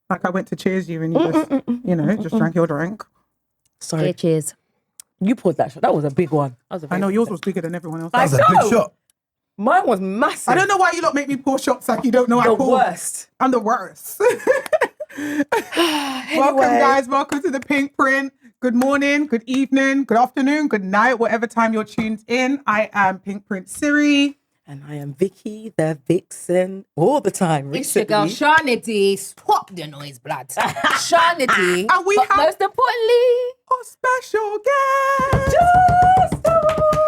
Like I went to cheers you and you just, just drank your drink. Sorry. Yeah, cheers. You poured that shot. That was a big one. I know yours was bigger than everyone else. That was a big shot. Mine was massive. I don't know why you lot make me pour shots like you don't know I The pour. worst. I'm the worst. Welcome, guys. Welcome to the Pinkprint. Good morning, good evening, good afternoon, good night, whatever time you're tuned in. I am Pinkprint Siri. And I am Vicky, the vixen, all the time. It's your Recently. girl, Shanity. Swap the noise, blood. Shanity. And we but have most importantly, a special guest. Justo.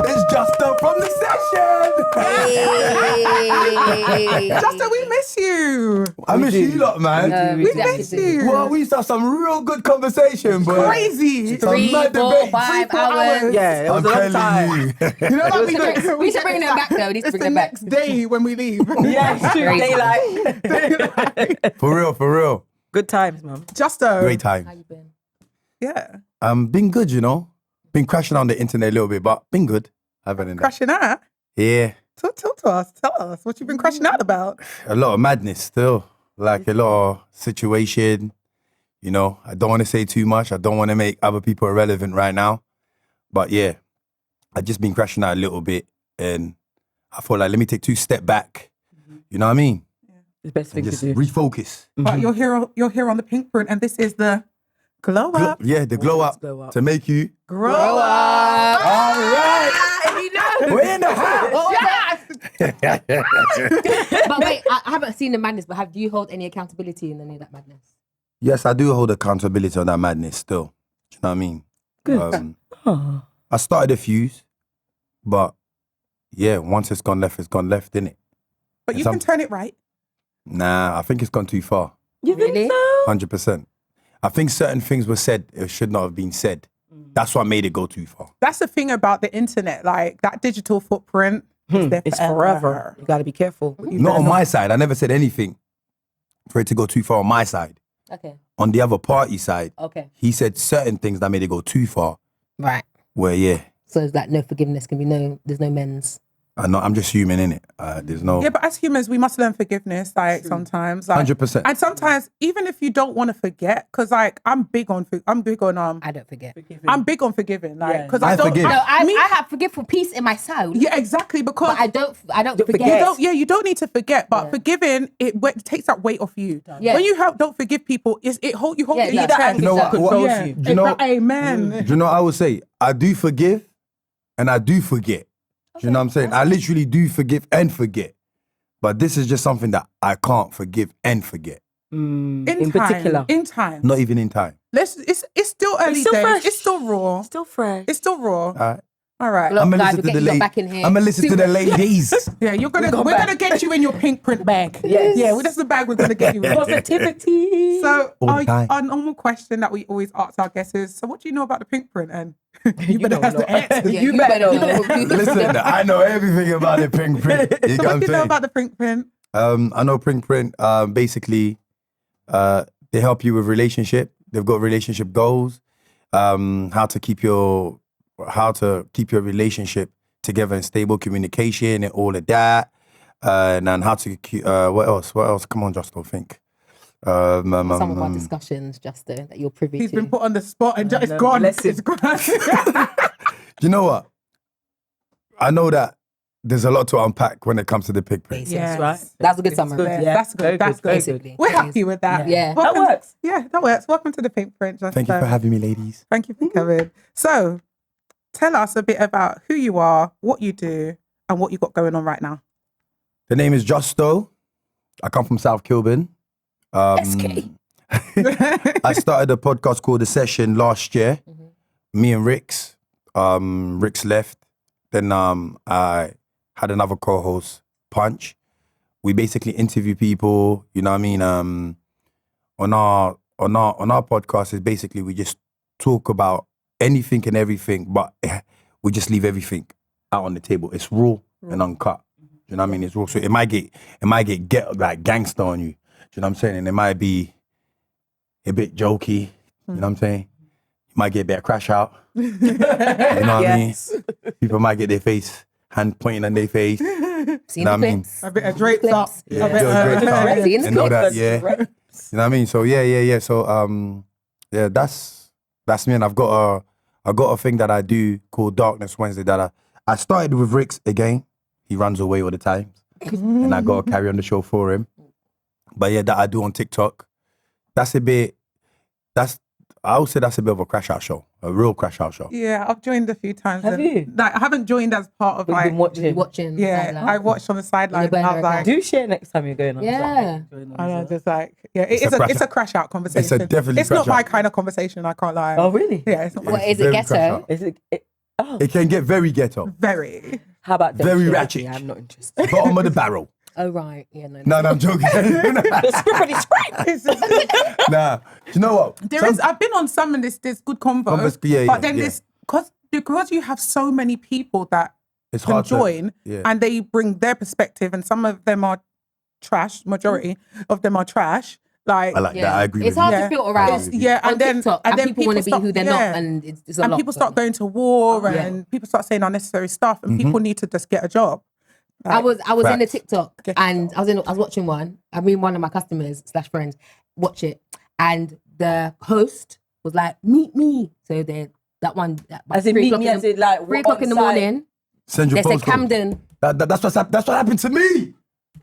It's Justo from the session. Hey. Justin, we miss you. I miss you lot, man. We miss you. Well, we used to have some real good conversation, but Crazy. some 3, mad 4, debate. 5 4 hours. Yeah, it was I'm a long telling time. you. You know what We should bring them back, though. We need to It's bring the them back. next day when we leave. Yeah, it's true. Crazy. Daylight. For real. Good times, man. Justo. Great How time. you been? Yeah. Been good, you know. Been crashing on the internet a little bit, but been good. Other than that. Crashing out. Yeah. Tell us what you've been crashing out about. A lot of madness still. Like a lot of situation. You know, I don't want to say too much. I don't want to make other people irrelevant right now. But yeah, I've just been crashing out a little bit. And I thought like, let me take 2 steps back. You know what I mean? It's the best thing And to just do. refocus. But you're here on the Pinkprint, and this is the glow up. Yeah, the glow Always up, glow up. to make you. Grow Grow up. up. All right. You know. We're in the house. But wait, I haven't seen the madness, but do you hold any accountability in any of that madness? Yes, I do hold accountability on that madness still. Do you know what I mean? Good. Oh. I started a fuse, but yeah, once it's gone left, innit? But you Some- can turn it right. Nah, I think it's gone too far. You Really? think so? 100%. I think certain things were said, it should not have been said. That's what made it go too far. That's the thing about the internet, like that digital footprint. Is there It's forever. You got to be careful. Not on my side. I never said anything for it to go too far on my side. Okay. On the other party side, Okay. he said certain things that made it go too far. Right. Where, yeah, So is that no forgiveness can be there's no men's. I'm just human, innit? There's no... Yeah, but as humans, we must learn forgiveness. Like sometimes, like 100%. and sometimes even if you don't want to forget, because like I'm big on I don't forget. I'm big on forgiving, like Yeah. because I I don't. forgive. No, I have forgetful peace in my soul. Yeah, exactly. Because But I don't forget. you don't need to forget, but forgiving it takes that weight off you. Yeah. When you don't forgive people, you hold Yeah, it in your that chest. You know what? controls Yeah. you. Do you know- Amen. Do you know what I would say? I do forgive and I do forget. Do you know what I'm saying? I literally do forgive and forget. But this is just something that I can't forgive and forget. In time, particular. in time. Not even in time. It's still early still days. fresh. It's still raw. Still fresh. It's still raw. All right. All right. Look, I'm gonna guys, listen we'll to get the you lot back in here. I'm gonna listen to the ladies. Yeah, we're back. gonna get you in your Pinkprint bag. Yes. Yeah, that's the bag we're gonna get you in. Positivity. So All the time. our normal question that we always ask our guests is, so what do you know about the Pinkprint? And you better don't have know. the answer. Yeah, you better. Listen, I know everything about it, Pinkprint. You So know what do you know what I'm saying? about the Pinkprint? I know Pinkprint, basically, they help you with relationship. They've got relationship goals, how to keep your relationship together in stable communication and all of that. And then how to keep, what else? Come on, Justo, think. Some of our discussions, Justo, that you're privy He's to. been put on the spot and it's no, gone. bless him. It's gone. You know what? I know that there's a lot to unpack when it comes to the Pinkprint. Basics. Yes, right. That's a good summary. good, yeah. That's Very good. That's good, good. very good. We're happy with that. Yeah. That works. Yeah, that works. Welcome to the Pinkprint. Justo. Thank you for having me, ladies. Thank you for coming. So, tell us a bit about who you are, what you do, and what you got going on right now. The name is Justo. I come from South Kilburn. SK. I started a podcast called The Session last year. Me and Rix. Rix left. Then I had another co-host, Punch. We basically interview people, you know what I mean? On our podcast is basically we just talk about anything and everything, but we just leave everything out on the table. It's raw and uncut. You know what I mean? It's raw. So it might get like gangster on you. You know what I'm saying? And it might be a bit jokey. You know what I'm saying? You might get a bit of crash out. You know what I mean? People might get their hand pointing on their face. Seen Know the what I mean? clips. A bit of Drake's Clips. up. Yeah, A bit Joe Drake of, Seen the and all clips. that, yeah. You know what I mean? So yeah. So yeah, that's me. And I've got a thing that I do called Darkness Wednesday that I started with Ricks again. He runs away all the time, and I gotta carry on the show for him. But yeah, that I do on TikTok. That's a bit. I would say that's a bit of a crash out show, a real crash out show. Yeah, I've joined a few times. Have and, you? Like, I haven't joined as part of But you've like. been watching. Watching. Yeah, sideline. I watched on the sideline. And I was like, Do share next time you're going on. Yeah. I know, just like, yeah, it's a crash out conversation. It's a definitely It's not crash my out. kind of conversation. I can't lie. Oh, really? Yeah, it's not my What is it? Very crash Ghetto? out. Is it? Oh. It can get very ghetto, very. How about them? very Share? ratchet. Yeah, I'm not interested. bottom of the barrel. Oh right. Yeah. No. No, I'm joking. It's just- Nah, do you know what? I've been on some and there's good convo. Yeah, but then yeah. this because you have so many people that It's can hard to join yeah. and they bring their perspective and some of them are trash. Majority of them are trash. Like I like that. I agree It's with hard you. Yeah. to filter out. It's- yeah, on and then TikTok, and then people want to be start- who they're yeah. not, and it's a and lot. people start going to war Yeah. and people start saying unnecessary stuff and Mm-hmm. people need to just get a job. I was in the Facts. TikTok Okay. and I was watching one. I mean, one of my customers / friends watch it, and the host was like, "Meet me." So that one, As in meet me, as in like 3:00 in the on site. morning. Send your They said postcode. Camden. That's what happened to me.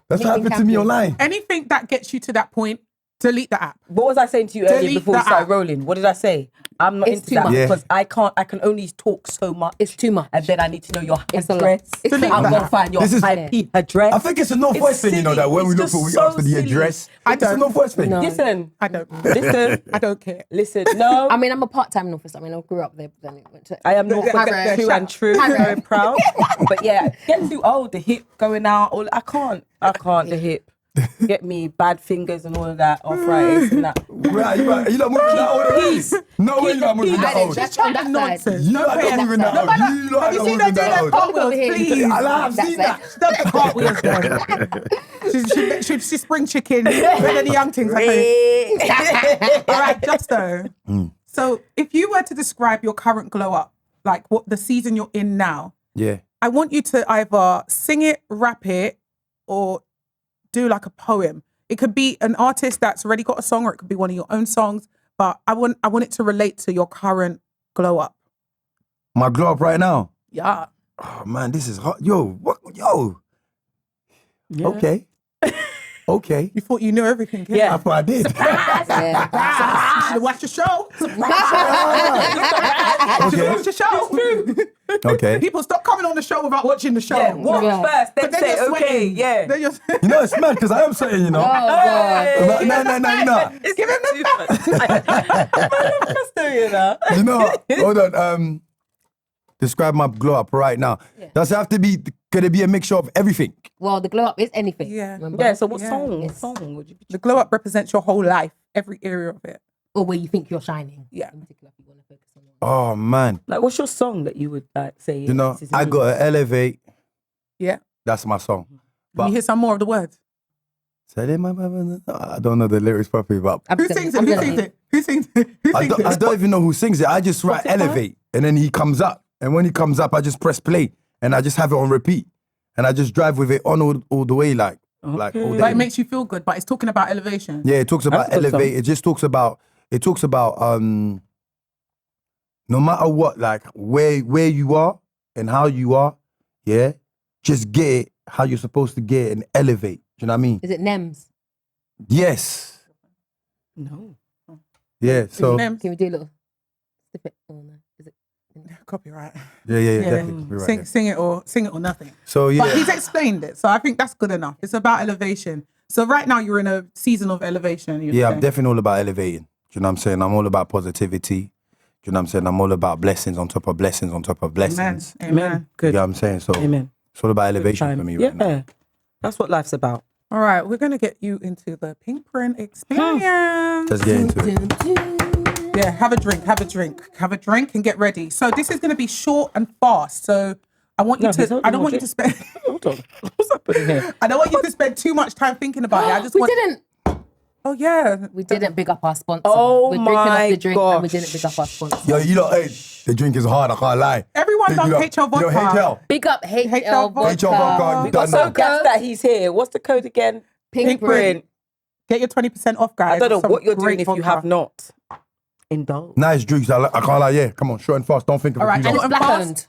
That's what happened to me Camden. online. Anything that gets you to that point, delete the app. What was I saying to you earlier Delete before we the started app. rolling? What did I say? I'm not It's into too that much. Yeah. because I can only talk so much. It's too much. And then I need to know your It's a lot. address. It's a Delete lot. I'm that. going to find your This is- IP address. I think it's a Northwest thing, you know, silly. that when we It's look for, we just ask for the so silly. address. I It's a don't. Northwest thing. No. Listen, I don't. listen, I don't care. listen. No, I mean, I'm a part-time Northwest. I mean, I grew up there, but then it went to. I am not Harrow. true and true, very proud. But yeah, get too old, the hip going out. I can't, the hip. Get me bad fingers and all of that, arthritis and that. Right, you not moving that old. Peace. No way, you're not moving Keep that the old. That's on that side. Nonsense. You lot pay not moving that that old. side. You lot Have you not seen her moving do that them old. cartwheels, Over here. please? I have That's seen that. Stop the cartwheels, man. She's spring chicken. Better than the young things. I think. All right, Justo. So, if you were to describe your current glow up, like what the season you're in now, Yeah. I want you to either sing it, rap it, or do like a poem. It could be an artist that's already got a song, or it could be one of your own songs. But I want it to relate to your current glow up. My glow up right now. Yeah. Oh man, this is hot. Yo, what? Yo. Yeah. Okay. Okay. You thought you knew everything. Yeah. Yeah. I thought I did. Yeah. You should have watched the show. You should Okay. watch the show. Okay. People stop coming on the show without watching the show. Yeah, watch Yeah. first, then But then say you're okay, sweating. yeah. Then you're You know it's mad because I am saying, you know. Oh God. No. give him the You know, hold on. Describe my glow up right now. Does it have to be? Could it be a mixture of everything? Well, the glow up is anything. Yeah. Remember? Yeah, so what Yeah. song? What Yes. song would you be? The glow up represents your whole life, every area of it. Or where you think you're shining. Yeah. In particular, if you want to focus on one. Oh man, Like, what's your song that you would like say? you know, this is I me? got to elevate. Yeah. That's my song. Can But you hear some more of the words? I don't know the lyrics properly, but I'm Who gonna- sings I'm it? Who gonna- sings it? Who sings it? Who I sings don't, I it? don't even know who sings it. I just write Spotify? elevate, and then he comes up, and when he comes up, I just press play, and I just have it on repeat, and I just drive with it on all the way, like all Okay. day. But it makes you feel good, but it's talking about elevation. Yeah, it talks about That's a good elevate. song. It just talks about no matter what, like where you are and how you are, yeah, just get it how you're supposed to get it and elevate. Do you know what I mean? Is it Nems? Yes. No. Yeah. So Names. Can we do a little snippet? Oh no. Is it? Copyright. yeah, definitely. You're right, yeah. Sing it or nothing. So yeah. But he's explained it, so I think that's good enough. It's about elevation. So right now you're in a season of elevation. you'd Yeah, I'm say. definitely all about elevating. Do you know what I'm saying? I'm all about positivity. Do you know what I'm saying? I'm all about blessings on top of blessings on top of Amen. blessings. Amen. You know Good. what I'm saying? So Amen. it's all about elevation Time. for me yeah. right now. That's what life's about. All right, we're gonna get you into the Pinkprint experience. Let's get into it. Yeah, have a drink, and get ready. So this is gonna be short and fast. So I want you No, he's to. holding I don't on want you to to spend. Hold on. What's happening here? I don't want you to spend too much time thinking about it. I just We want. didn't. Oh yeah. We didn't big up our sponsor. Oh We're drinking off my the drink and we gosh. didn't big up our sponsor. Yo, you know, hey, the drink is hard. I can't lie. Everyone Big loves up. HL vodka. You know, HL. Big up HL HL vodka. vodka. We got Done so now. gassed that he's here. What's the code again? Pinkprint. Get your 20% off, guys. I don't know Some what you're doing great if you vodka. have not. Indulge. Nice drinks. I can't lie. Yeah, come on, short and fast. Don't think of All it. right, too And long. it's black owned.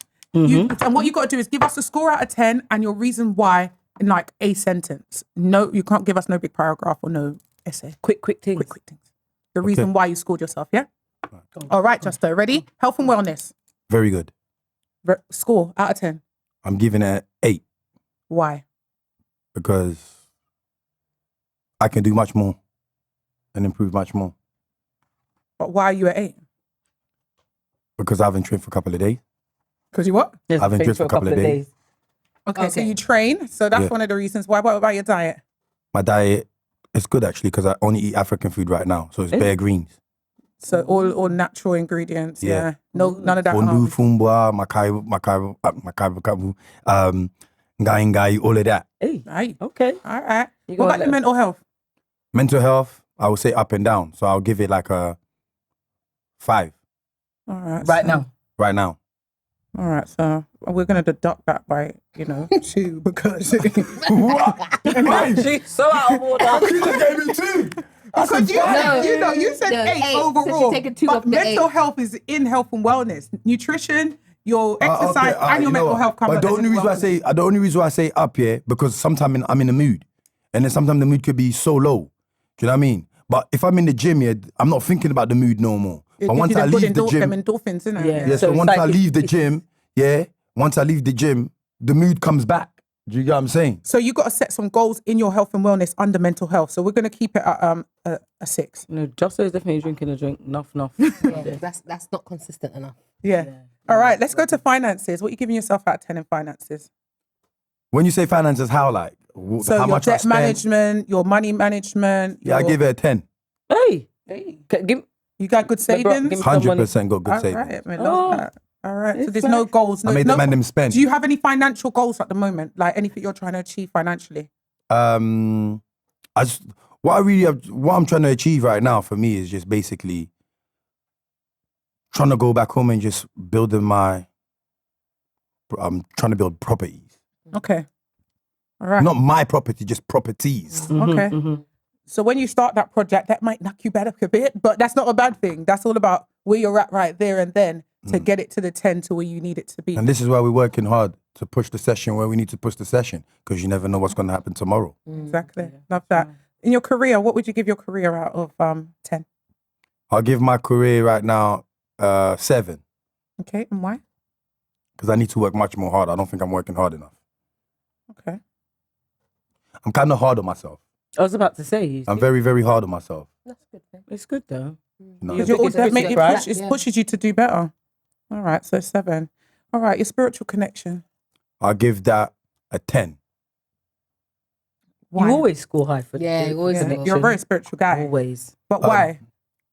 And what you got to do is give us a score out of 10 and your reason why in like a sentence. No, you can't give us no big paragraph or no essay. Quick things. Quick things. The reason why you scored yourself, yeah? All right, Justo. Ready? Health and wellness. Very good. Score out of 10. I'm giving it 8 Why? because I can do much more and improve much more But why are you at 8? because I haven't trained for a couple of days. Because you what? Just I've been think dressed for a couple of days. Okay, so Okay. you train. So that's Yeah. one of the reasons. Why? What about your diet? My diet is good actually because I only eat African food right now, so it's bare greens. So all natural ingredients. Yeah. Yeah. No, none of that. Fondu, fumbwa, ngai, all of that. Hey, Right. okay. All right. You What gotta about your let- mental health? Mental health, I would say up and down. So I'll give it like a 5 All right. Right so- now. right now. All right. So we're going to deduct that by, 2 because. What? She's so out of order. You just gave me 2. Because you said No, 8 8, so overall. she's taking 2 but off the mental 8. health is in health and wellness. Nutrition, your exercise, and your mental health comes But the only reason why I say up here because sometimes I'm in the mood, and then sometimes the mood could be so low. Do you know what I mean? But if I'm in the gym, yeah, I'm not thinking about the mood no more. But once I leave the gym, them endorphins, innit? Yeah. yeah. So So it's once like I it's- leave the gym, the mood comes back. Do you get what I'm saying? So you got to set some goals in your health and wellness under mental health. So we're going to keep it at a 6. No, Justo is definitely drinking a drink. Enough. Yeah, that's not consistent enough. Yeah. All right. Let's go to finances. What are you giving yourself out of 10 in finances? When you say finances, how like So how your much I debt spend? management, your money management. Yeah, I give it a 10. Hey. Give, You got good But bro, savings. give me some money. 100% got good All savings. right, man, Oh. love that. All right. So It's there's no goals. I made the man them spend. Do you have any financial goals at the moment? Like anything you're trying to achieve financially? What I'm trying to achieve right now for me is just basically trying to go back home and just I'm trying to build properties. Okay. All right. Not my property, just properties. Okay. Mhm. So when you start that project, that might knock you back a bit, but that's not a bad thing. That's all about where you're at right there and then to get it to the 10 to where you need it to be. And this is why we're working hard to push the session where we need to push the session because you never know what's going to happen tomorrow. Exactly. Love that. In your career, what would you give your career out of 10? I'll give my career right now 7 Okay. And why? because I need to work much more hard. I don't think I'm working hard enough. Okay. I'm kind of hard on myself. I was about to say. I'm very, very hard on myself. That's a good thing. It's good though. You know? Because It's good, it right? it pushes you to do better. All right. So 7. All right. Your spiritual connection. I'll give that a 10. Why? You always score high for Yeah, the you always Yeah, score. you're a very spiritual guy. Always. But why?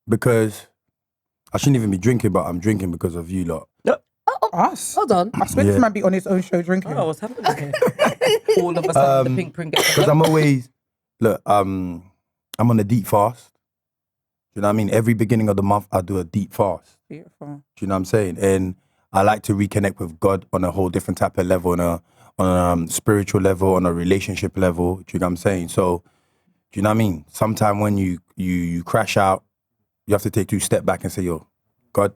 Because I shouldn't even be drinking, but I'm drinking because of you lot. Us. Hold on. I swear this Yeah. man be on his own show drinking. Oh, what's happening here? All of a sudden, the Pinkprint gets Because I'm always, I'm on a deep fast. Do you know what I mean? Every beginning of the month, I do a deep fast. Beautiful. Do you know what I'm saying? And I like to reconnect with God on a whole different type of level, on a spiritual level, on a relationship level. Do you know what I'm saying? So, do you know what I mean? Sometime when you crash out, you have to take 2 steps back and say, yo, God,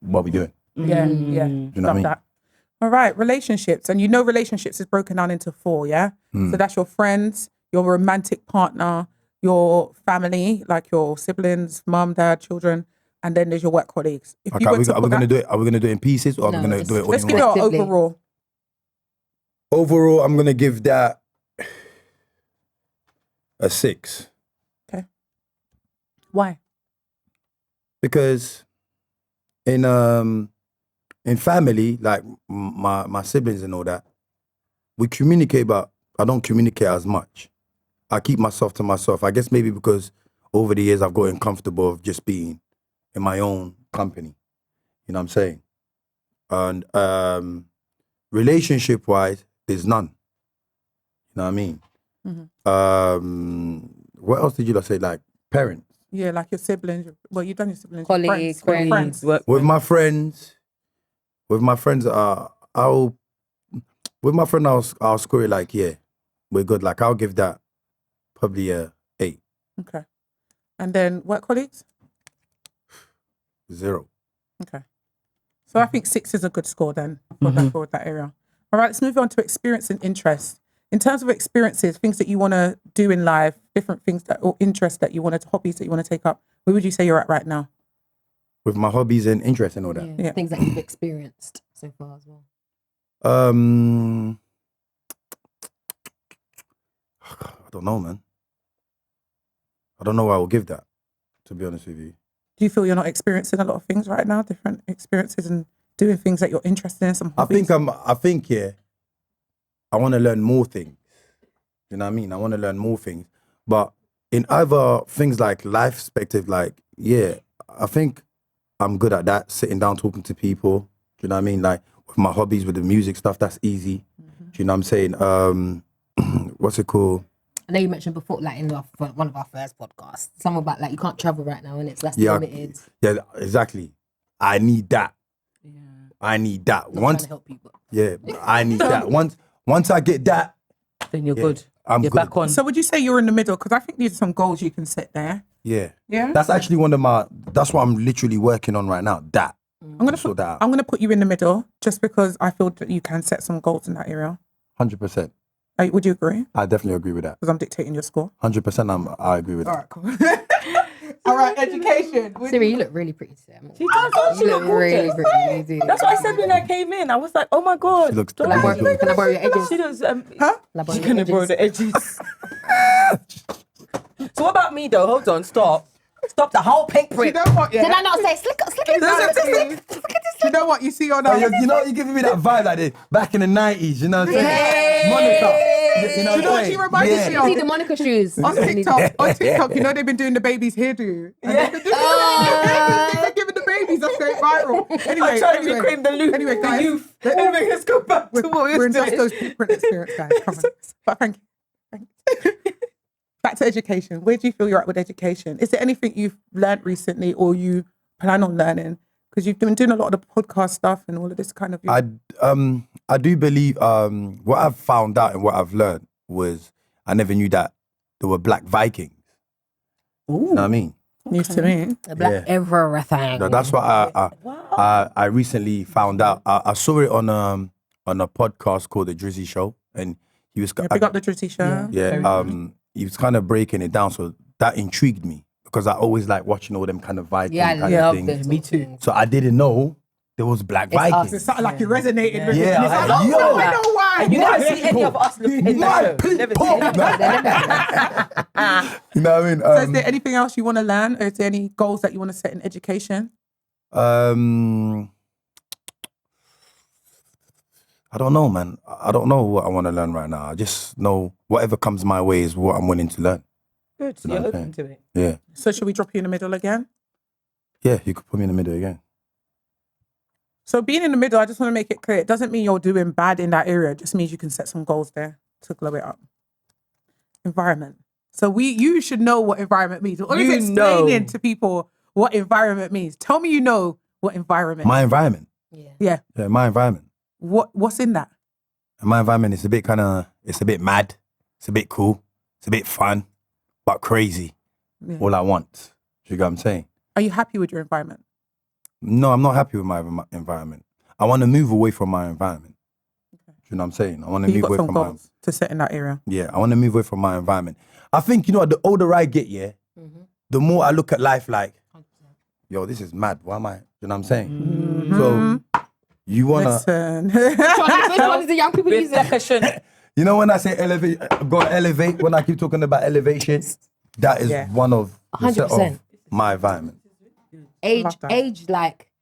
what are we doing? Yeah, yeah. You know what I Love mean? that. All right, relationships. And relationships is broken down into 4, yeah? So that's your friends, your romantic partner, your family, like your siblings, mum, dad, children, and then there's your work colleagues. If Okay, you are were we to put going to that- do it? Are we going to do it in pieces or are No, we going to just- do it all Let's in give it one? an Collectively. overall. Overall, I'm going to give that a 6 Why? because in family, like my siblings and all that, we communicate, but I don't communicate as much. I keep myself to myself. I guess maybe because over the years I've gotten comfortable of just being in my own company. You know what I'm saying? And relationship wise, there's none. You know what I mean? What else did you say? Like parents. Yeah, like your siblings. Well, you've done your siblings. Colleagues, friends. friends. With my friends, I'll score it like, yeah, we're good. Like I'll give that probably a 8. Okay. And then work colleagues? 0. Okay. So I think 6 is a good score then for that area. All right, let's move on to experience and interest. In terms of experiences, things that you want to do in life, different things or interests that you want to, hobbies that you want to take up, where would you say you're at right now? With my hobbies and interests and all that. Yeah. Things that you've experienced so far as well. I don't know, man. I don't know why I will give that, to be honest with you. Do you feel you're not experiencing a lot of things right now, different experiences and doing things that you're interested in, some hobbies? I think, yeah, I want to learn more things. You know what I mean? I want to learn more things. But in other things like life perspective, like, yeah, I think I'm good at that, sitting down, talking to people. Do you know what I mean? Like, with my hobbies, with the music stuff, that's easy. Do you know what I'm saying? What's it called? I know you mentioned before, like in one of our first podcasts, something about like you can't travel right now and it's less limited. Yeah, exactly. I need that. Yeah. I need that. Not trying to help people. Yeah, I need that. Once I get that, then you're good. I'm you're good. back on. So would you say you're in the middle? Because I think these are some goals you can set there. Yeah. Yeah? That's actually that's what I'm literally working on right now. That. I'm gonna put you in the middle just because I feel that you can set some goals in that area. 100%. Would you agree? I definitely agree with that. Because I'm dictating your score. 100%. I agree with that. All right, cool. All right, education. Siri, you look really pretty today. She does. She look really gorgeous. pretty. You do. That's what I said when I came in. I was like, oh my God. She looks Can I borrow your edges? She does. Huh? She's going to borrow the edges. So what about me though? Hold on, stop. Stop the whole pink You print. know what? Yeah. Did I not say slick You know what? You see on You know, you're giving me that vibe like this back in the 90s, you know what I'm saying? Monica. You know Do you know what she reminded me You see of? the Monica shoes. On TikTok, you know they've been doing the baby's hairdo. Yeah. They're giving the babies, that's going viral. Anyway, I'm trying to reclaim the loop. Anyway, guys, Anyway, let's go back to what we we're were in doing. Justo's Pinkprint experience, guys. Come on. But thank you. Back to education. Where do you feel you're at with education? Is there anything you've learned recently or you plan on learning? Because you've been doing a lot of the podcast stuff and all of this kind of. I do believe what I've found out and what I've learned was I never knew that there were black Vikings. Ooh. You know what I mean? News to me. The black everything. No, that's what I recently found out. I saw it on a podcast called The Drizzy Show, and he was Pick up the Drizzy show. he was kind of breaking it down, so that intrigued me because I always like watching all them kind of Viking kind of things. Me too. So I didn't know there was black Vikings. It's something like you resonated with Yeah, it. I was like, yo. I know why. You never see any of us looking in the show. Never see any. You know what I mean? So is there anything else you want to learn? Or is there any goals that you want to set in education? I don't know, man. I don't know what I want to learn right now. I just know whatever comes my way is what I'm willing to learn. Good, so You know you're what I'm open to it. Yeah. So should we drop you in the middle again? Yeah, you could put me in the middle again. So being in the middle, I just want to make it clear. It doesn't mean you're doing bad in that area. It just means you can set some goals there to glow it up. Environment. So you should know what environment means. Or is explaining to people what environment means. Tell me you know what environment. My environment. Yeah. Yeah, my environment. What's in that? And my environment is a bit it's a bit mad. It's a bit cool. It's a bit fun, but crazy. Yeah. All I want. Do you get what I'm saying? Are you happy with your environment? No, I'm not happy with my environment. I want to move away from my environment. Do you know what I'm saying? I want to You've move got away some from goals to set in that area. Yeah, I want to move away from my environment. I think, the older I get, the more I look at life like, yo, this is mad. Why am I? You know what I'm saying? Mm-hmm. So you want to... Listen. Which one is the young people using? You know when I say elevate, go elevate, when I keep talking about elevation, that is one of the set 100%. of my environment. Age, like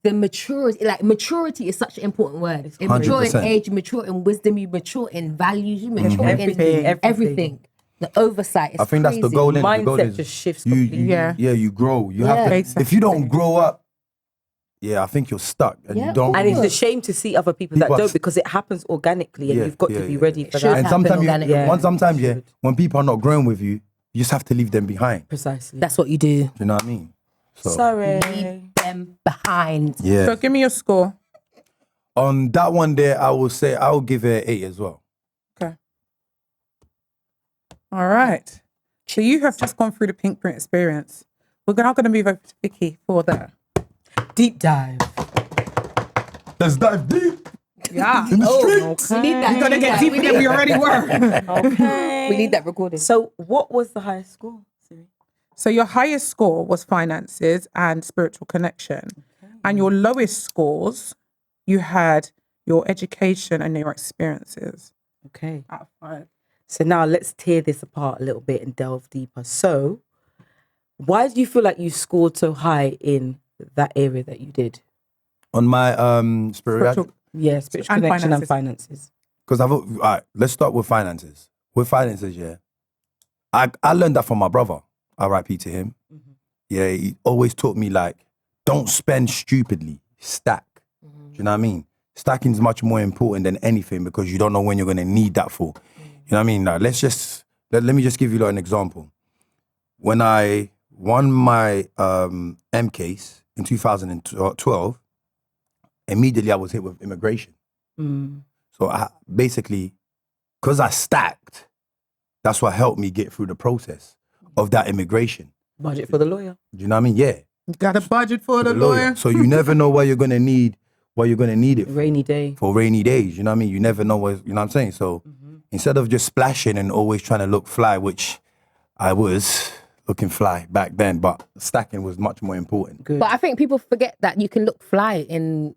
the maturity, maturity is such an important word. You mature in 100%. age, you mature in wisdom, you mature in values, you mature in Everything. everything. The oversight is I think crazy. that's the goal. The goal Mindset is just shifts you, completely. you grow. You have to. If you don't grow up, I think you're stuck, and you don't. And it's a shame to see other people that People are- don't, because it happens organically, and you've got to be ready for Should that. And happen sometimes, organically. when people are not growing with you, you just have to leave them behind. Precisely. That's what you do. Do you know what I mean? So, Sorry. Leave them behind. yeah. So give me your score. On that one there, I will say I will give it an 8 as well. Okay. All right. So you have just gone through the Pinkprint experience. We're now going to move over to Vicky for the Deep dive. Let's dive deep. yeah. We need that. We're gonna get deeper than we already were. Okay. We need that recorded. So what was the highest score? Siri? So your highest score was finances and spiritual connection, and your lowest scores, you had your education and your experiences. Okay. Out of 5. So now let's tear this apart a little bit and delve deeper. So why do you feel like you scored so high in that area that you did? On my spiritual, Yeah, spiritual And connection and finances. finances. because all right, let's start with finances. With finances, yeah, I learned that from my brother. R.I.P. to him. Yeah, he always taught me like, don't spend stupidly, stack. Do you know what I mean? Stacking is much more important than anything because you don't know when you're gonna need that for. You know what I mean? Like, let me just give you like an example. When I won my M case in 2012, immediately I was hit with immigration. So I basically, because I stacked, that's what helped me get through the process of that immigration. Budget for the lawyer. Do you know what I mean? Yeah. You got a budget for the The lawyer? So you never know what you're gonna need, it Rainy day. for rainy days. You know what I mean? You never know what, you know what I'm saying? So instead of just splashing and always trying to look fly, which I was looking fly back then, but stacking was much more important. Good. But I think people forget that you can look fly in,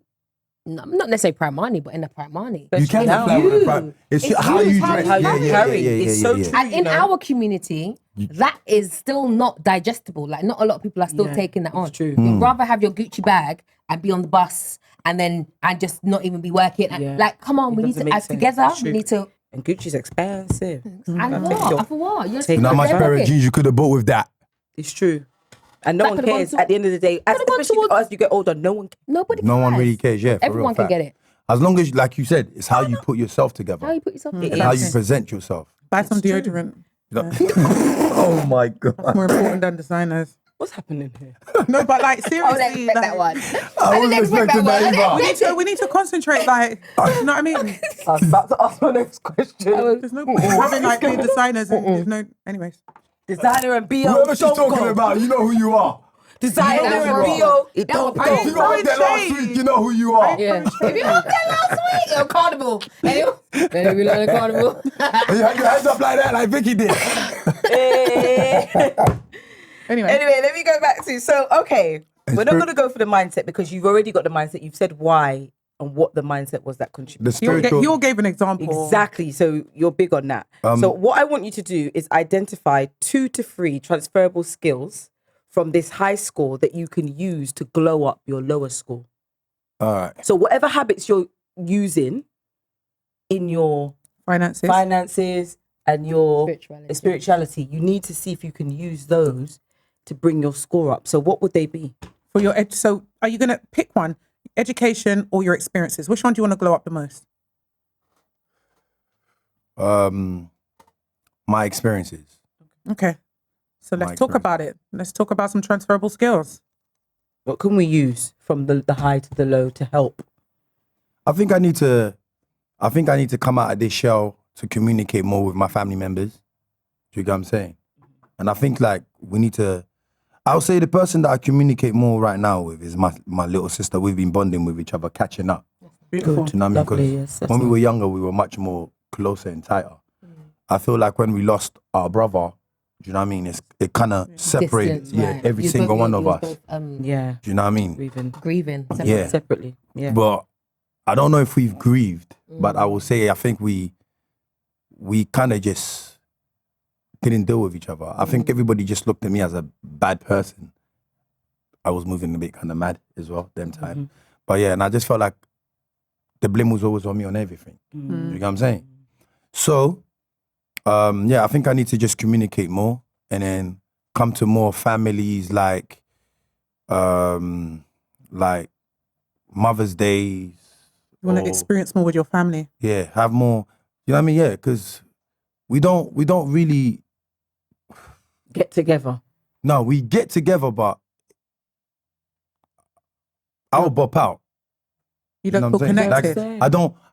not necessarily prime money, but in the prime money. You can now. fly with a prime. It's how you dress. how you carry. It's so true. And in you know? our community, that is still not digestible. Like, not a lot of people are still Yeah, taking that on. it's true. You'd rather have your Gucci bag and be on the bus and just not even be working. And, Yeah. like, come on, It we need doesn't to, make as sense. together, It's we true. need to. And Gucci's expensive. And what? For what? You're You know how much pair of jeans you could have bought with that? It's true. And no That one could've gone cares. to- At the end of the day, gone especially towards- as you get older, no one cares. Nobody No one cares. really cares, yeah. For Everyone real can fact. get it. As long as, like you said, it's how you put yourself together. How you put yourself It together. is. How you present yourself. Buy some deodorant. You know? Oh my God. More important than designers. What's happening here? No, but like I didn't seriously, expect like, that one. I wasn't expecting that either. we need to concentrate. Like, you know what I mean? I was about to ask my next question. There's no point in having like the designers and there's no. Anyways, Designer and BO. Whoever she's don't talking go. about, you know who you are. Designer Yeah, and that's BO. It That don't was go. If you got there last week, you know who you are. Yeah. If you got that last week, you're carnival. Then we learn the carnival. And you had your hands up like that, like Vicky did. anyway. Anyway, let me go back to, so, okay. We're not going to go for the mindset because you've already got the mindset. You've said why and what the mindset was that The contributed. spiritual. You all gave an example. Exactly. So you're big on that. So what I want you to do is identify 2 to 3 transferable skills from this high score that you can use to glow up your lower score. All right. So whatever habits you're using in your finances and your spirituality, you need to see if you can use those to bring your score up. So what would they be? For your so are you gonna pick one? Education or your experiences? Which one do you want to glow up the most? My experiences. Okay. So let's My talk experience. about it. Let's talk about some transferable skills. What can we use from the high to the low to help? I think I need to come out of this shell to communicate more with my family members. Do you get what I'm saying? And I think like we need to, I'll say the person that I communicate more right now with is my little sister. We've been bonding with each other, catching up. Beautiful. Do you know what I mean? Lovely, Because yes, that's when we nice. were younger, we were much more closer and tighter. I feel like when we lost our brother, do you know what I mean? It kind of separated Distance, right. every You single both- one you of was us. both, Yeah, Do you know what I mean? grieving. Yeah. separately. Yeah. But I don't know if we've grieved, but I will say I think we kind of just didn't deal with each other. I think everybody just looked at me as a bad person. I was moving a bit kind of mad as well, them time. But yeah, and I just felt like the blame was always on me on everything. You know what I'm saying? So, yeah, I think I need to just communicate more and then come to more families like Mother's Days. You want or- to experience more with your family. Yeah, have more. You know what I mean? Yeah, because we don't really. get together. No, we get together, but I'll bop out. You don't know feel what I'm saying? connected.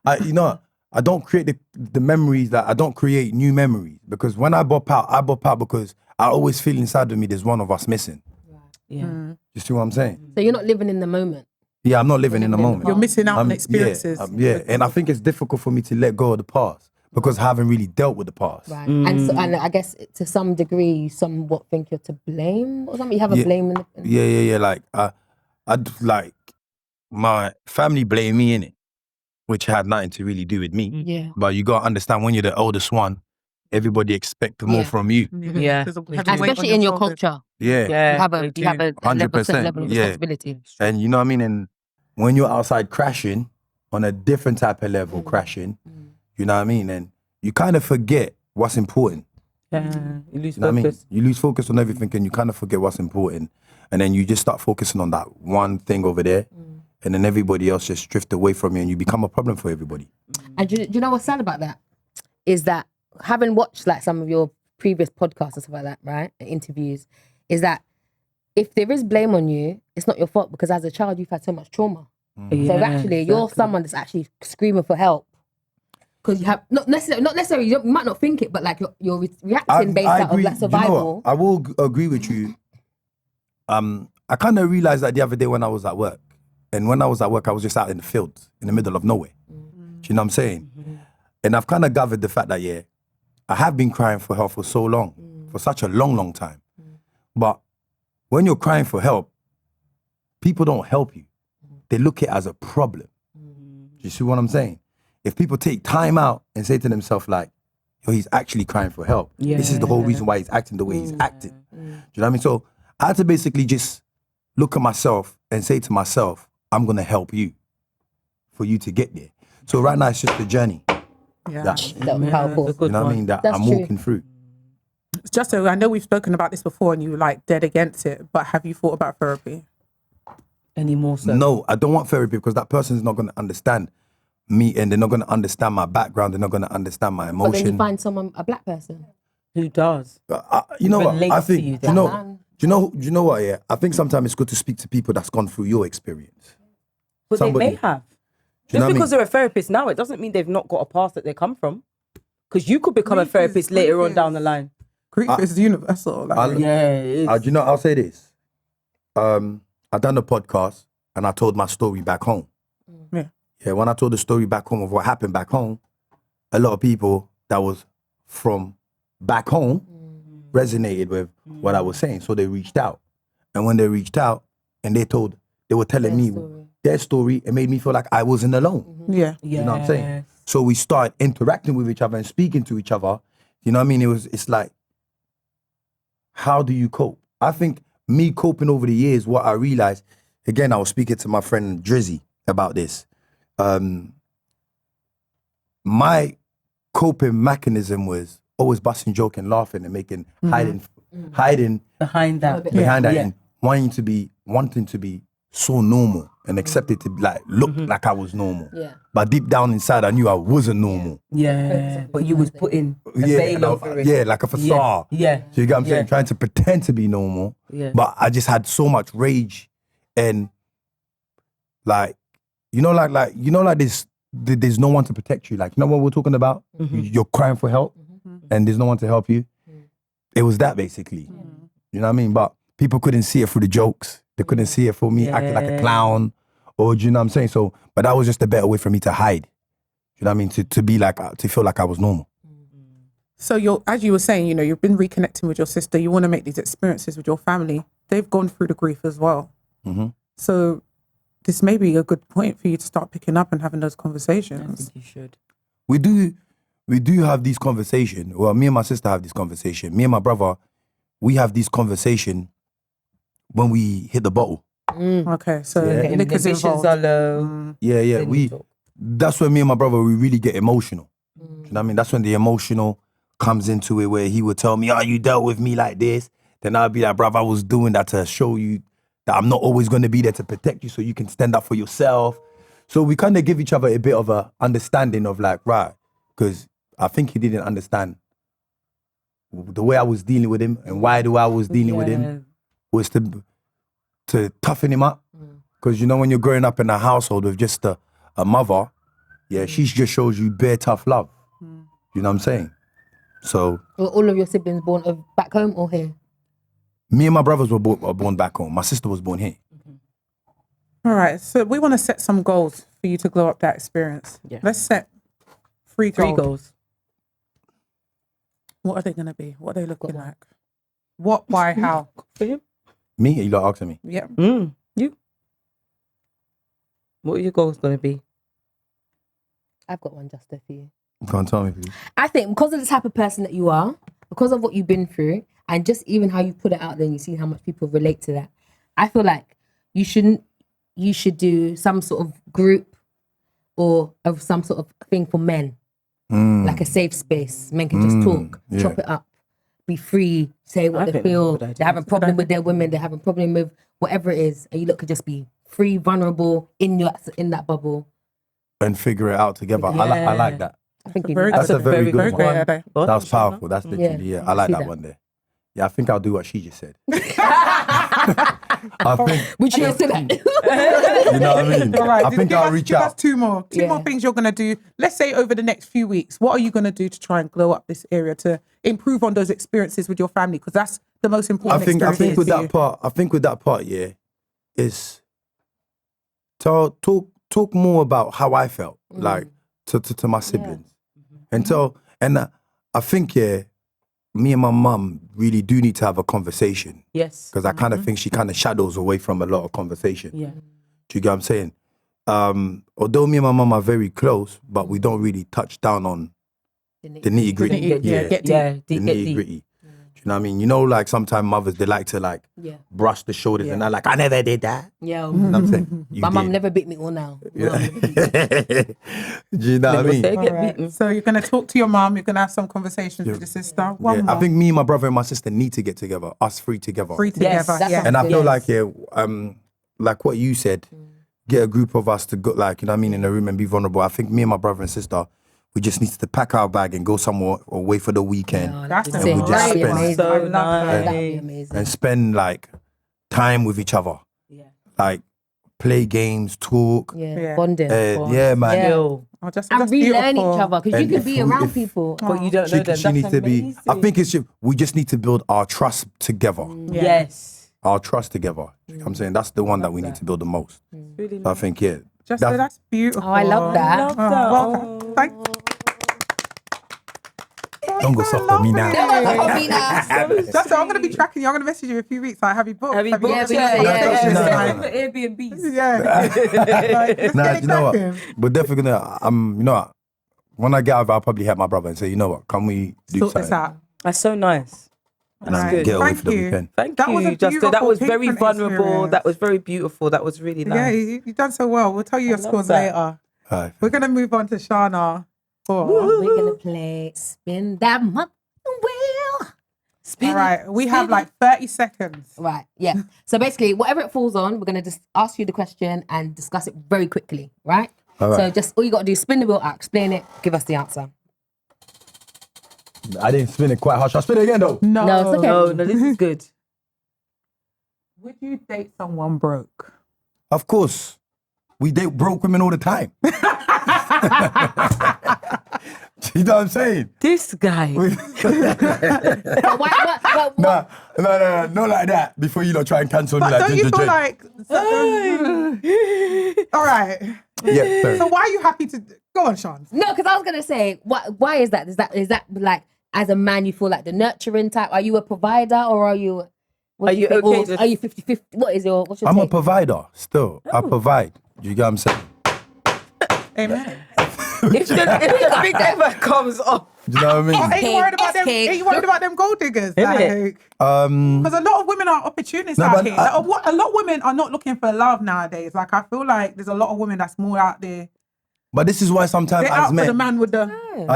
Like, I don't create the memories that I don't create new memories, because when I bop out because I always feel inside of me there's one of us missing. Yeah. You see what I'm saying? So you're not living in the moment. Yeah, I'm not living in the moment. You're missing out on experiences. Yeah, and I think it's difficult for me to let go of the past because I haven't really dealt with the past. Right. And I guess to some degree, you somewhat think you're to blame or something. You have a blame in the. Yeah. Like like my family blame me in it, which had nothing to really do with me. Yeah. But you gotta understand, when you're the oldest one, everybody expects more from you. Yeah. Especially in your culture. Yeah. You have a 100%, certain level of responsibility. And you know what I mean? And when you're outside crashing on a different type of level, crashing, you know what I mean? And you kind of forget what's important. Yeah. You lose You know what I mean? focus. You lose focus on everything and you kind of forget what's important. And then you just start focusing on that one thing over there. And then everybody else just drift away from you and you become a problem for everybody. And do you know what's sad about that? Is that having watched like some of your previous podcasts and stuff like that, right? Interviews, is that if there is blame on you, it's not your fault, because as a child you've had so much trauma. Yeah, So actually you're someone that's actually screaming for help. Because you have not necessarily you might not think it, but like you're reacting based out of like survival. You know what? I will agree with you. I kind of realized that the other day when I was at work. And when I was at work, I was just out in the field, in the middle of nowhere. Do you know what I'm saying? And I've kind of gathered the fact that, yeah, I have been crying for help for so long, for such a long, long time. But when you're crying for help, people don't help you. They look at it as a problem. Do you see what I'm saying? If people take time out and say to themselves like, yo, he's actually crying for help. This is the whole reason why he's acting the way he's acting. Do you know what I mean? So I had to basically just look at myself and say to myself, I'm going to help you for you to get there. So right now it's just a journey. Yeah. That's powerful. You know what I mean? That That's I'm true. walking through. Just so I know we've spoken about this before and you were like dead against it, but have you thought about therapy? Any more so? No, I don't want therapy because that person's not going to understand me and they're not going to understand my background. They're not going to understand my emotion. But then you find someone, a black person. Who does? You know what? Relates I to think, you, do you know what? Yeah, I think sometimes it's good to speak to people that's gone through your experience. But Somebody- they may have. Do you know Just what I because mean? they're a therapist now, it doesn't mean they've not got a past that they come from. Because you could become a therapist later on down the line. Grief is universal. Like, Yeah, it is. Do you know, I'll say this. I done a podcast and I told my story back home. Yeah, when I told the story back home of what happened back home, a lot of people that was from back home resonated with what I was saying. So they reached out. And when they reached out and they were telling me their story, it made me feel like I wasn't alone. Yeah. You know what I'm saying? So we started interacting with each other and speaking to each other. You know what I mean? It's like, how do you cope? I think me coping over the years, what I realized, again, I was speaking to my friend Drizzy about this. My coping mechanism was always busting, joking, laughing, and making hiding Behind that. and wanting to be so normal and accepted to like look like I was normal. Yeah. But deep down inside, I knew I wasn't normal. Yeah. But you was putting a veil over it. Yeah, like a facade. Yeah. So you get what I'm saying? Trying to pretend to be normal. Yeah. But I just had so much rage and like, this, there's no one to protect you. Like, you know what we're talking about? You're crying for help and there's no one to help you. It was that basically. You know what I mean? But people couldn't see it through the jokes. They couldn't see it for me acting like a clown or, do you know what I'm saying? So, but that was just a better way for me to hide. You know what I mean? To be like, to feel like I was normal. So as you were saying, you've been reconnecting with your sister. You want to make these experiences with your family. They've gone through the grief as well. So this may be a good point for you to start picking up and having those conversations. You should. We do have these conversations. Well, me and my sister have this conversation. Me and my brother, we have this conversation when we hit the bottle. Okay, so Yeah. liquor's Inhibitions involved. are low. Yeah. Then you talk. That's when me and my brother, we really get emotional. You know what I mean? That's when the emotional comes into it, where he would tell me, you dealt with me like this. Then I'd be like, bruv, I was doing that to show you that I'm not always going to be there to protect you so you can stand up for yourself. So we kind of give each other a bit of a understanding of like, right, because I think he didn't understand the way I was dealing with him and why I was dealing with him was to toughen him up. Because you know when you're growing up in a household with just a mother, she just shows you bare tough love. You know what I'm saying? So. Were all of your siblings born back home or here? Me and my brothers were born back home. My sister was born here. All right, so we want to set some goals for you to glow up that experience. Yeah. Let's set three goals. What are they going to be? What are they looking like? What, why, how? For you? Me? Are you like asking me? Yeah. You? What are your goals going to be? I've got one, Justo, for you. Can't tell me, please. I think because of the type of person that you are, because of what you've been through, and just even how you put it out there and you see how much people relate to that, I feel like you should do some sort of group or of some sort of thing for men. Like a safe space. Men can just talk, chop it up, be free, say what they feel. They're having a problem with their women, they're having a problem with whatever it is, and you look could just be free, vulnerable in that bubble. And figure it out together. Yeah. I like that. I think that's a very good one. Idea. That's powerful. That's literally, I like that one there. Yeah, I think I'll do what she just said. I think. We cheers to that. You know what I mean? All right, I think I'll reach out. Give us two more things you're going to do. Let's say over the next few weeks, what are you going to do to try and glow up this area to improve on those experiences with your family? Because that's the most important I think with that part, is talk more about how I felt, like to my siblings, and I think me and my mum really do need to have a conversation. Yes. Because I kind of think she kind of shadows away from a lot of conversation. Yeah. Do you get what I'm saying? Although me and my mum are very close, but we don't really touch down on the nitty gritty. The nitty gritty. You know what I mean? You know, like sometimes mothers, they like to brush the shoulders and they're like, I never did that. Yeah. You know what I'm saying? My mum never beat me all now. Yeah. Do you know what I mean? Right. So you're going to talk to your mum, you're going to have some conversations with your sister. One more. I think me, my brother and my sister need to get together, us three together. Yes. And I feel like, like what you said, get a group of us to go, like, you know what I mean, in a room and be vulnerable. I think me and my brother and sister, we just need to pack our bag and go somewhere away for the weekend. That's amazing. So nice. That'd be amazing. And spend like time with each other. Yeah. Like play games, talk. Yeah. Bonding. Yeah, man. Yeah. And relearn each other because you can be around people. But you don't know them. She needs to be. I think we just need to build our trust together. Yes. Our trust together. You know what I'm saying? That's the one that we need to build the most. Really So I think, that's beautiful. Oh, I love that. Well, don't go soft on me now. Just I'm going to be tracking you. I'm going to message you in a few weeks. Like, have you booked? Have you booked? Yeah. Airbnbs. Yeah. Nah, you know what? We're definitely gonna. You know what? When I get over, I'll probably help my brother and say, you know what? Can we do sort something? this out? That's so nice. And get away for the weekend. Thank you, Justo. That was very vulnerable. Experience. That was very beautiful. That was really nice. Yeah, you've done so well. We'll tell you your scores later. Right. We're going to move on to Shana. We're going to play Spin That Month Wheel. All right, we have like 30 seconds. Right, yeah. So basically, whatever it falls on, we're going to just ask you the question and discuss it very quickly, right? All right. So just all you got to do is spin the wheel out, explain it, give us the answer. I didn't spin it quite hard. Shall I spin it again though? No, it's okay. No, this is good. Would you date someone broke? Of course. We date broke women all the time. You know what I'm saying? This guy. Why? No, not like that. Before you try and cancel me But like don't you ginger feel drink. like... All right. Yeah, sorry. So why are you happy to... Go on, Sean. No, because I was going to say, why is that? Is that like, as a man, you feel like the nurturing type? Are you a provider or are you... Are you okay? Are you 50-50? What's your I'm take? a provider still. I provide. You get what I'm saying? Amen. If the big ever comes off. Do you know what I mean? Ain't you worried about them gold diggers? Like, because a lot of women are opportunists out here. A lot of women are not looking for love nowadays. Like, I feel like there's a lot of women that's more out there. But this is why sometimes They're as out for men... the man with the...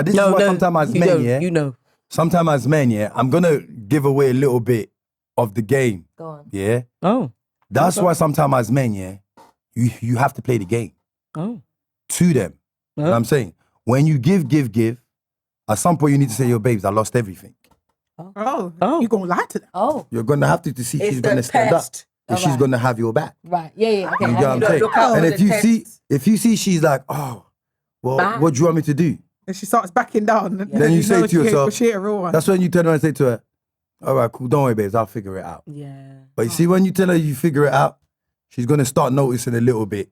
this is why sometimes as men, sometimes as men, I'm going to give away a little bit of the game. Go on. Yeah? Oh. That's why sometimes as men, you have to play the game. Oh. To them. You know what I'm saying? When you give, at some point you need to say, yo, babes, I lost everything. You gonna lie to them? Oh, You're gonna have to see It's she's the gonna stand up. test. If she's gonna have your back. right. Yeah. Okay. You get what I'm saying? look out And for if the you text. see she's like, oh, well, Back. what do you want me to do? And she starts backing down. Then you say know to yourself, she ain't a real one. that's when you turn around and say to her, all right, cool, don't worry, babes, I'll figure it out. Yeah. But you see, when you tell her you figure it out, she's gonna start noticing a little bit.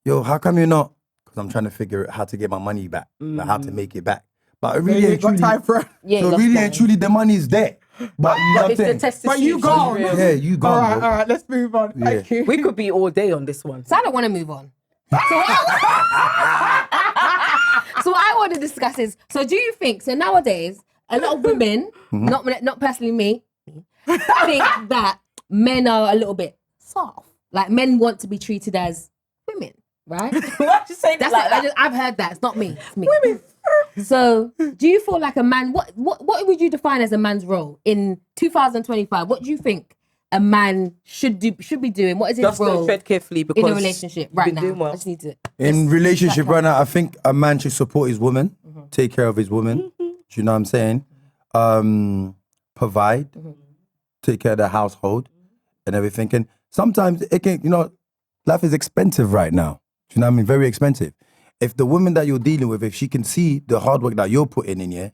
Yo, how come you're not? Because I'm trying to figure out how to get my money back, like how to make it back. But it really You ain't ain't got truly, time for it. Yeah. so really ain't truly the money's there. But you know what I'm It's the saying? test to But see you if gone. she's real. Yeah, you All gone, right, bro. all right, let's move on. Thank you. We could be all day on this one. So I don't want to move on. So what I want to discuss is, so do you think, so nowadays, a lot of women, not personally me, think that men are a little bit soft. Like men want to be treated as women, right? Why'd you say that That's like it. that? I've heard that. It's not me. It's me. Women. So do you feel like a man, what would you define as a man's role in 2025? What do you think a man should be doing? What is his Just role tread carefully because in a relationship you've right been now? doing well. I just need to. In relationship right now, I think a man should support his woman, take care of his woman. Do you know what I'm saying? Provide, take care of the household and everything. And sometimes it can, life is expensive right now. Do you know what I mean? Very expensive. If the woman that you're dealing with, if she can see the hard work that you're putting in here,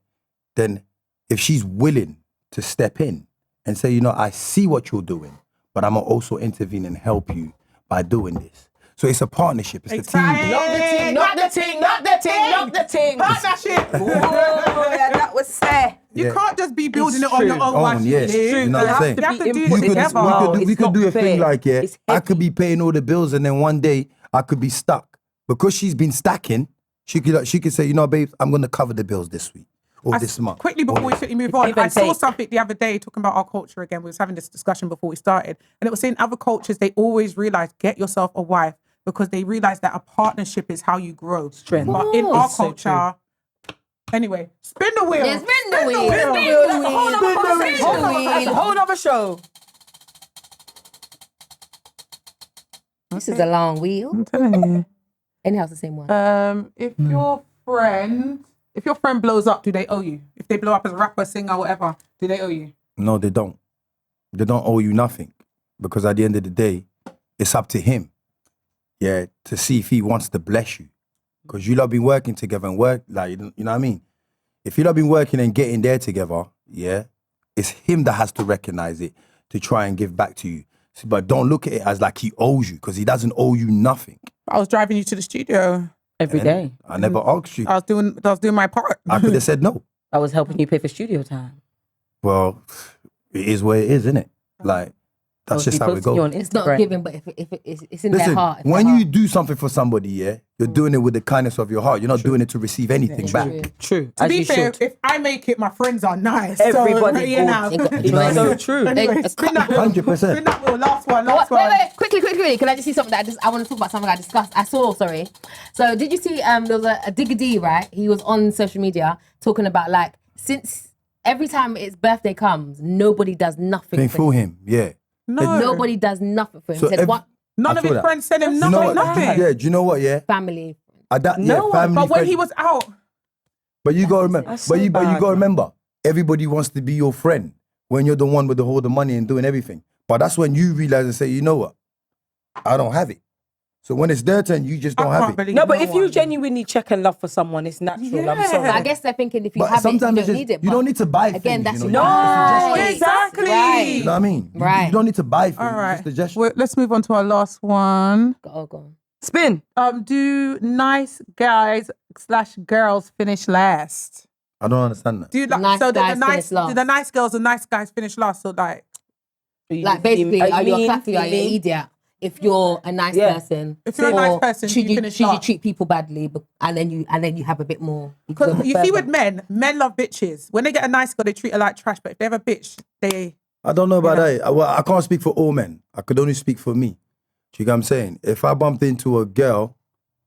then if she's willing to step in and say, I see what you're doing, but I'm gonna also intervene and help you by doing this. So it's a partnership. It's a team. Knock the ting. Partnership. Oh, yeah, that was fair. You can't just be building it on your own. while she lives. You know what I'm saying? You have to do You it could- together. It's we could not do a thing fair. like, It's I could heavy. be paying all the bills and then one day I could be stuck. Because she's been stacking, she could say, babe, I'm going to cover the bills this week or this month. Quickly before we quickly move on, give and I saw take. something the other day talking about our culture again. We was having this discussion before we started, and it was saying other cultures, they always realize, get yourself a wife, because they realize that a partnership is how you grow. Strength. But in our It's so culture, anyway, spin the wheel. Yeah, spin the wheel. Spin the Spin wheel. the wheel. Whole other Spin the conversation. wheel. That's a whole other show. This is a long wheel. I'm telling you. Anyhow, it's the same one. If your friend blows up, do they owe you? If they blow up as a rapper, singer, whatever, do they owe you? No, they don't. They don't owe you nothing. Because at the end of the day, it's up to him. Yeah, to see if he wants to bless you. Because you lot been working together and work, like, you know what I mean? If you lot been working and getting there together, yeah, it's him that has to recognize it to try and give back to you. But don't look at it as like he owes you, because he doesn't owe you nothing. I was driving you to the studio. Every day. I never asked you. I was doing my part. I could have said no. I was helping you pay for studio time. Well, it is what it is, isn't it? Like, that's just how it You on goes. It's not Instagram. given, but if it's in their Listen, heart. when you do something for somebody, yeah, you're doing it with the kindness of your heart. You're not doing it to receive anything back. True. To As be you fair, should. if I make it, my friends are nice. Everybody so, you know. good. You know what I So mean? true. Anyway, spin that wheel. 100%. Spin that wheel. Last one. Wait, quickly. Can I just see something that I want to talk about something I saw, sorry. So did you see, there was a Digga D, right? He was on social media talking about like, since every time his birthday comes, nobody does nothing Think for him, yeah. No. Nobody does nothing for him. So He said, ev- what? None I of saw his that. friends sent him You know nothing. what? Nothing. Yeah, do you know what? Yeah, Family. family. But when friend. he was out, But you gotta remember. That's But so you bad, gotta remember. Everybody wants to be your friend when you're the one with all the money and doing everything. But that's when you realize and say, you know what? I don't have it. So when it's their turn, you just I don't have can't it. believe No, but no if you one. genuinely check and love for someone, it's natural. I'm Yeah. sorry. But I guess they're thinking if you But have it, you sometimes don't it's just, need it. you but don't need to buy again, things. that's you know? No, It's just a gesture. exactly. Right. You know what I mean? Right. You don't need to buy things. All right. It's just a gesture. Well, let's move on to our last one. Oh, go on. Spin. Do nice guys / girls finish last? I don't understand that. Do you like Nice so guys the nice finish last. do the nice girls and nice guys finish last? So like Like basically, are you a classy or are you an mean? idiot? If you're a nice Yeah. person, If you're a nice or person, should you finish should you last. treat people badly, and then you have a bit more. because go you further. see with men love bitches. When they get a nice girl, they treat her like trash. But if they have a bitch, they I don't know about that. Well, I can't speak for all men. I could only speak for me. Do you get what I'm saying? If I bumped into a girl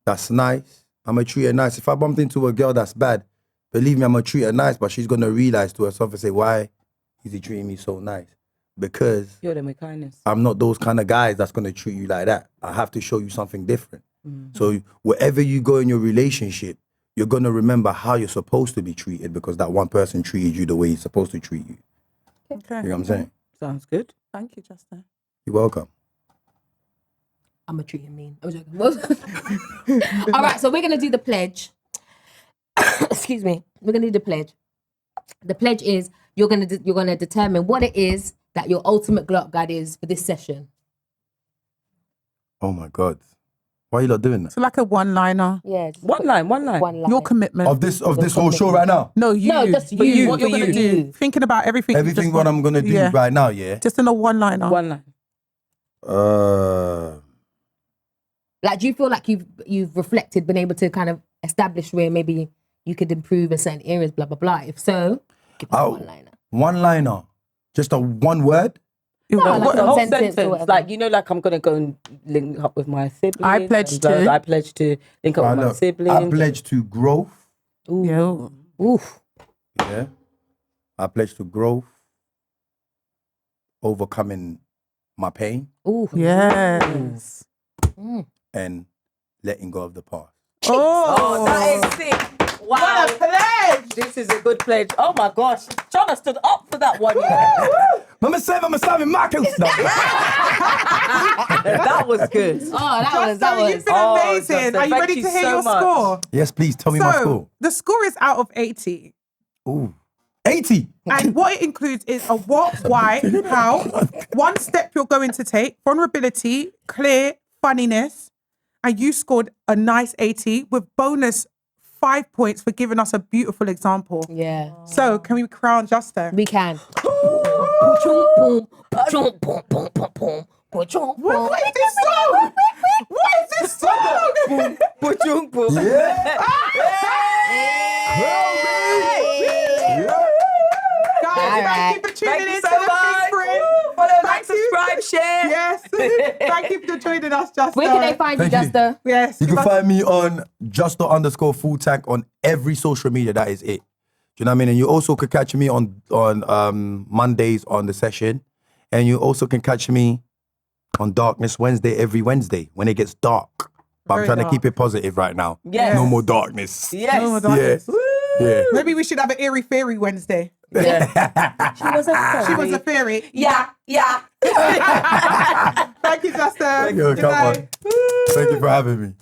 that's nice, I'm going to treat her nice. If I bumped into a girl that's bad, believe me, I'm going to treat her nice, but she's going to realize to herself and say, why is he treating me so nice? Because You're them with kindness. I'm not those kind of guys that's going to treat you like that. I have to show you something different. So wherever you go in your relationship, you're going to remember how you're supposed to be treated because that one person treated you the way he's supposed to treat you. Okay. You know what I'm saying? Sounds good. Thank you, Justin. You're welcome. I'm gonna treat him mean. I'm joking. All right, so we're gonna do the pledge. Excuse me. We're gonna do the pledge. The pledge is you're gonna determine what it is that your ultimate glow up guide is for this session. Oh my God. Why are you not doing that? So like a one-liner. Yeah. One line. One line. Your commitment. Of this whole show right now? No, you. No, just For you. What you're For going to you. do. Thinking about everything. you Everything just what want. I'm going to do right now, yeah? Just in a one-liner. One line. Like, do you feel like you've reflected, been able to kind of establish where maybe you could improve in certain areas, blah, blah, blah? If so, give me a one-liner. One-liner. Just a one word? No, like The a whole sentence or sentence. whatever. Like, like I'm going to go and link up with my siblings. I pledge and to. I pledge to link up with my siblings. I pledge to growth. Ooh. Yeah. Oof. Yeah. I pledge to growth. Overcoming my pain. Ooh. Yes. And letting go of the past. Oh, that is sick. Wow. What a pledge. This is a good pledge. Oh my gosh. Chana stood up for that one. Mama said I'm a Marcus. That was good. Oh, that was. You've been amazing. Justin, Are you thank ready you to hear so your much. score? Yes, please tell me my score. The score is out of 80. Ooh. 80. And what it includes is a what, why, how, one step you're going to take, vulnerability, clear, funniness. And you scored a nice 80 with bonus 5 points for giving us a beautiful example. Yeah. So can we crown Justo? We can. What is this song? What is this song? Guys, thank you for tuning Thank you in so to the much. Pinkprint. Follow, like, Thank you. subscribe, share. Yes. Thank you for joining us, Justo. Where can they find you, Thank you. Justo? Yes. You give can us- find me on Justo_full tank on every social media. That is it. Do you know what I mean? And you also could catch me on Mondays on the session. And you also can catch me on Darkness Wednesday every Wednesday when it gets dark. But Very I'm trying dark. to keep it positive right now. Yes. No more darkness. Yes. Oh my darkness. Yeah. Maybe we should have an Eerie Fairy Wednesday. She was a She was a fairy. Yeah. Thank you, Justo. Yo, Good come night. on. Thank you for having me.